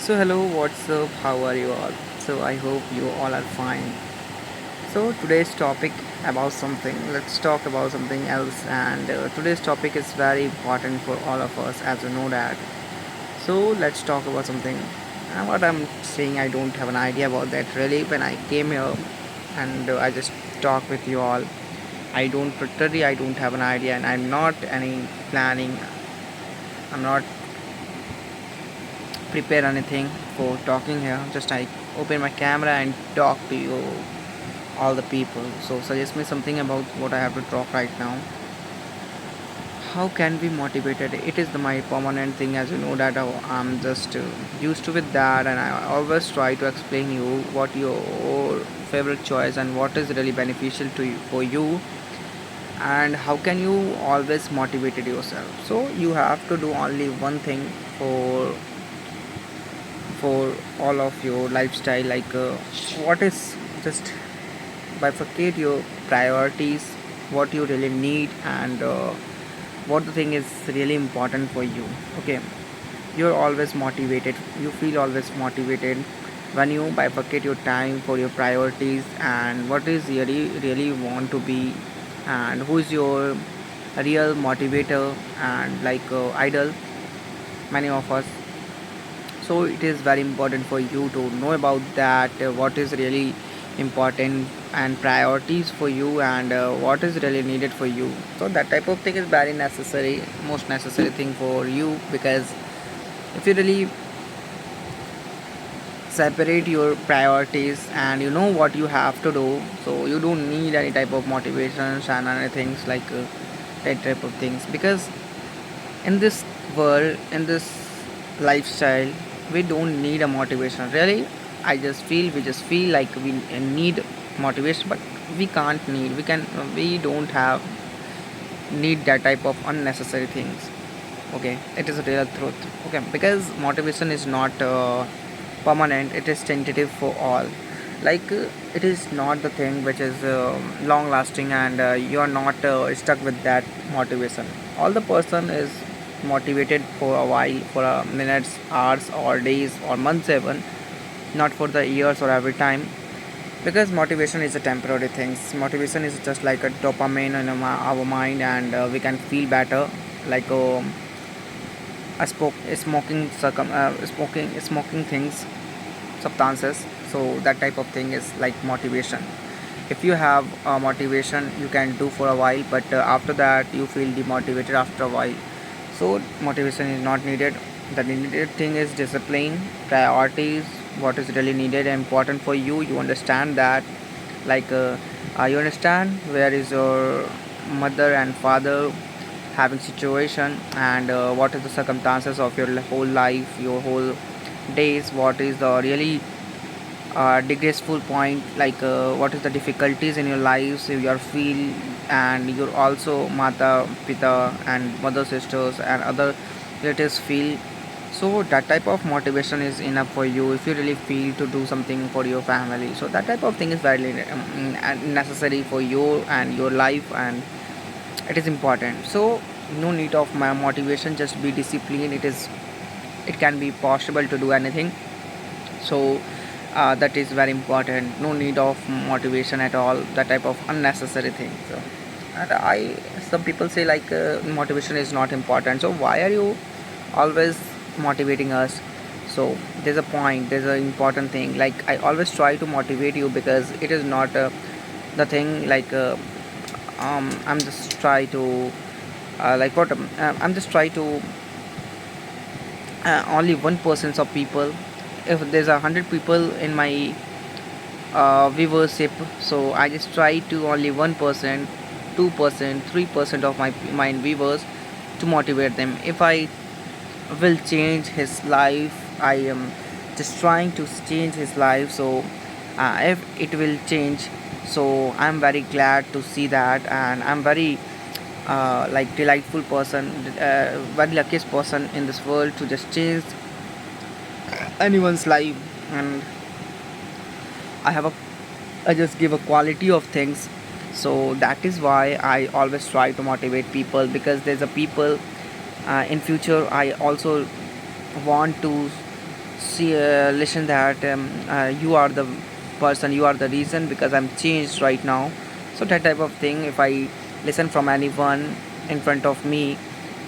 So hello, what's up? How are you all? So I hope you all are fine. So today's topic about something. Let's talk about something else. And today's topic is very important for all of us, as you know that. So let's talk about something. What I'm saying, I don't have an idea about that really. When I came here, and I just talk with you all. I don't have an idea, and I'm not any planning. I'm not prepare anything for talking here. Just I open my camera and talk to you all the people. So suggest me something about what I have to talk right now. How can we motivated? It is my permanent thing, as you know that I'm just used to with that, and I always try to explain you what your favorite choice and what is really beneficial to you for you, and how can you always motivated yourself. So you have to do only one thing for for all of your lifestyle, like what is just bifurcate your priorities, what you really need, and what the thing is really important for you. Okay, you're always motivated, you feel always motivated when you bifurcate your time for your priorities and what is really want to be, and who is your real motivator and like idol, many of us. So it is very important for you to know about that, what is really important and priorities for you, and what is really needed for you. So that type of thing is very necessary, most necessary thing for you, because if you really separate your priorities and you know what you have to do, so you don't need any type of motivations and anything like that type of things, because in this world, in this lifestyle, we don't need a motivation really. We just feel like we need motivation, but we can't need, we don't have need that type of unnecessary things. Okay, it is a real truth. Okay, because motivation is not permanent, it is tentative for all. Like it is not the thing which is long lasting, and you are not stuck with that motivation. All the person is motivated for a while, for minutes, hours, or days, or months even, not for the years or every time, because motivation is a temporary thing. Motivation is just like a dopamine in our mind, and we can feel better, like smoking things, substances. So that type of thing is like motivation. If you have motivation, you can do for a while, but after that you feel demotivated after a while. So motivation is not needed. The needed thing is discipline, priorities, what is really needed and important for you. You understand that, like you understand where is your mother and father having situation, and what is the circumstances of your whole life, your whole days, what is the really disgraceful point, like what is the difficulties in your lives you are feel, and you're also mata pita and mother sisters and other relatives feel. So that type of motivation is enough for you if you really feel to do something for your family. So that type of thing is very necessary for you and your life, and it is important. So no need of my motivation, just be disciplined. It can be possible to do anything. So that is very important. No need of motivation at all, that type of unnecessary thing. So and I some people say like motivation is not important, so why are you always motivating us? So there's a point, there's an important thing, like I always try to motivate you, because it is not the thing like I'm just try to like what I'm just try to only 1% of people. If there's 100 people in my viewership, so I just try to only 1%, 2%, 3% of my viewers, to motivate them. If I will change his life, I am just trying to change his life. So if it will change, so I'm very glad to see that, and I'm very like delightful person, very luckiest person in this world to just change anyone's life. And I have a I just give a quality of things. So that is why I always try to motivate people, because there's a people in future I also want to listen that you are the person, you are the reason because I'm changed right now. So that type of thing, if I listen from anyone in front of me,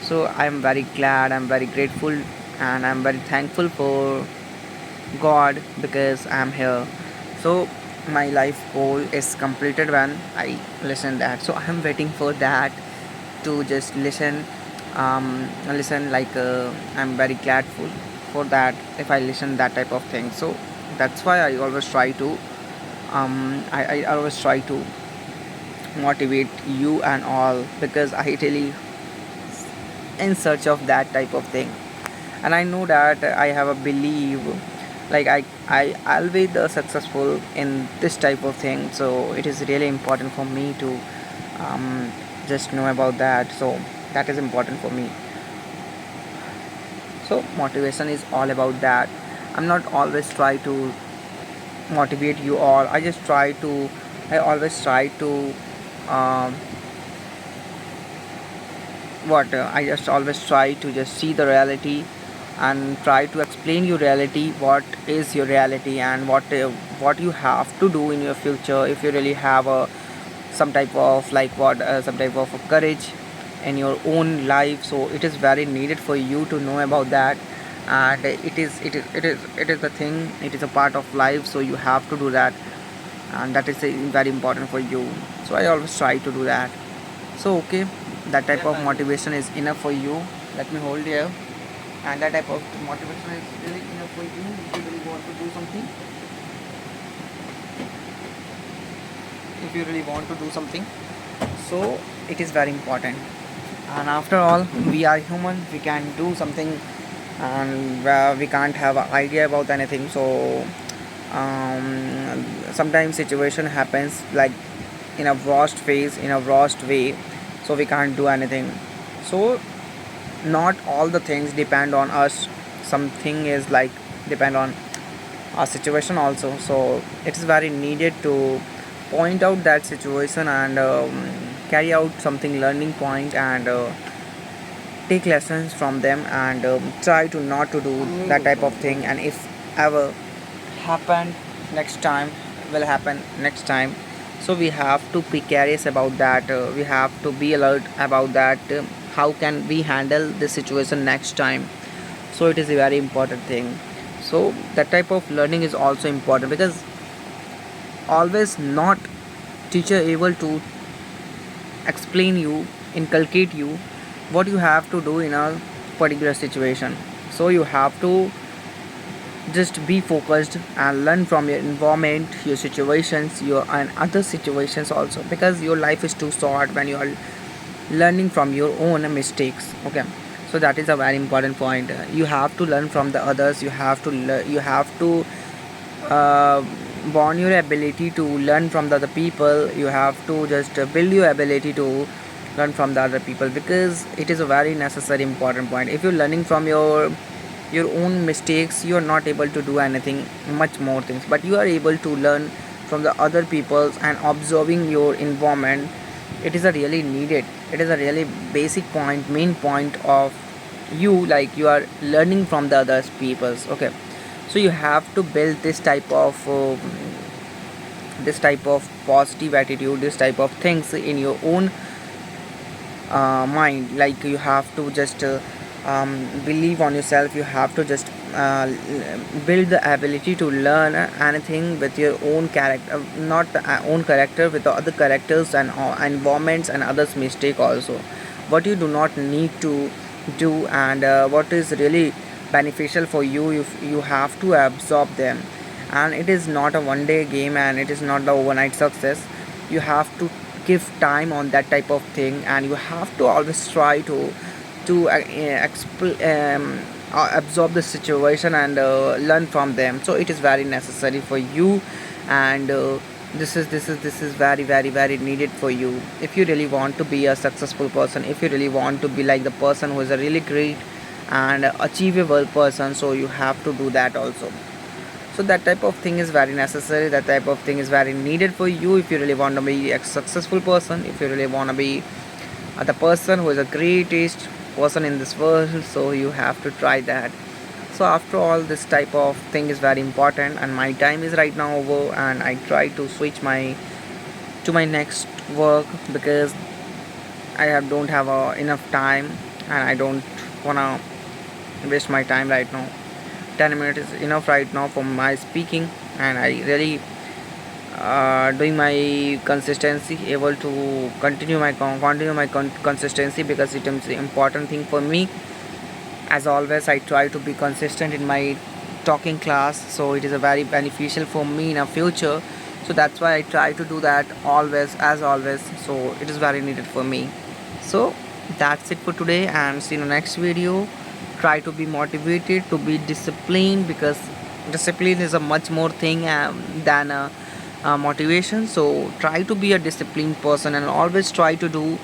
so I'm very glad, I'm very grateful, and I'm very thankful for God because I'm here. So my life goal is completed when I listen that. So I'm waiting for that to just listen like I'm very grateful for that if I listen that type of thing. So that's why I always try to I always try to motivate you and all because I really in search of that type of thing, and I know that I have a belief like I I'll be the successful in this type of thing. So it is really important for me to um, just know about that. So that is important for me. So motivation is all about that. I'm not always try to motivate you all. I always try to um, I just always try to just see the reality and try to explain you reality, what is your reality, and what you have to do in your future if you really have a some type of like what some type of courage in your own life. So it is very needed for you to know about that, and it is the thing, it is a part of life, so you have to do that, and that is very important for you. So I always try to do that. So okay, that type of motivation is enough for you. Let me hold here. And that type of motivation is really enough for you if you really want to do something. If you really want to do something, so it is very important. And after all, we are human. We can do something, and we can't have an idea about anything. So sometimes situation happens like in a worst phase, in a worst way, so we can't do anything. So not all the things depend on us. Something is like depend on our situation also. So it is very needed to point out that situation and carry out something learning point and take lessons from them and try to not to do that type of thing. And if ever happened next time, will happen next time, so we have to be curious about that, we have to be alert about that, how can we handle this situation next time. So it is a very important thing. So that type of learning is also important because always not teacher able to explain you, inculcate you what you have to do in a particular situation. So you have to just be focused and learn from your environment, your situations, your and other situations also, because your life is too short when you are learning from your own mistakes. Okay, so that is a very important point. You have to learn from the others, you have to you have to uh, bond your ability to learn from the other people. You have to just build your ability to learn from the other people, because it is a very necessary important point. If you're learning from your own mistakes, you are not able to do anything much more things, but you are able to learn from the other peoples and observing your environment. It is a really needed, it is a really basic point, main point of you, like you are learning from the other peoples. Okay, so you have to build this type of positive attitude, this type of things in your own mind. Like you have to just believe on yourself, you have to just build the ability to learn anything with your own character, not the own character, with the other characters and environments and others mistake also, what you do not need to do, and what is really beneficial for you, you have to absorb them. And it is not a one day game, and it is not the overnight success. You have to give time on that type of thing, and you have to always try to absorb the situation and learn from them. So it is very necessary for you, and this is very very very needed for you if you really want to be a successful person, if you really want to be like the person who is a really great and achievable person. So you have to do that also. So that type of thing is very necessary, that type of thing is very needed for you if you really want to be a successful person, if you really want to be the person who is the greatest person in this world. So you have to try that. So after all, this type of thing is very important, and my time is right now over, and I try to switch my to my next work because I don't have enough time, and I don't wanna waste my time right now. 10 minutes is enough right now for my speaking, and I really doing my consistency, able to continue my consistency, because it is important thing for me. As always, I try to be consistent in my talking class, so it is a very beneficial for me in a future. So that's why I try to do that always, as always, so it is very needed for me. So that's it for today, and see you in the next video. Try to be motivated, to be disciplined, because discipline is a much more thing than motivation. So try to be a disciplined person, and always try to do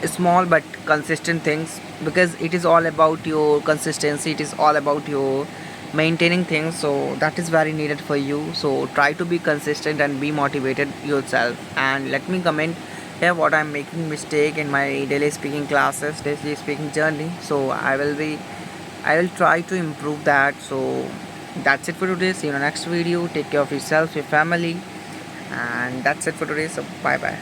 small but consistent things, because it is all about your consistency, it is all about your maintaining things. So that is very needed for you. So try to be consistent and be motivated yourself, and let me comment here what I'm making mistake in my daily speaking classes, daily speaking journey. So I will try to improve that. So that's it for today. See you in the next video. Take care of yourself, your family, and that's it for today. So bye bye.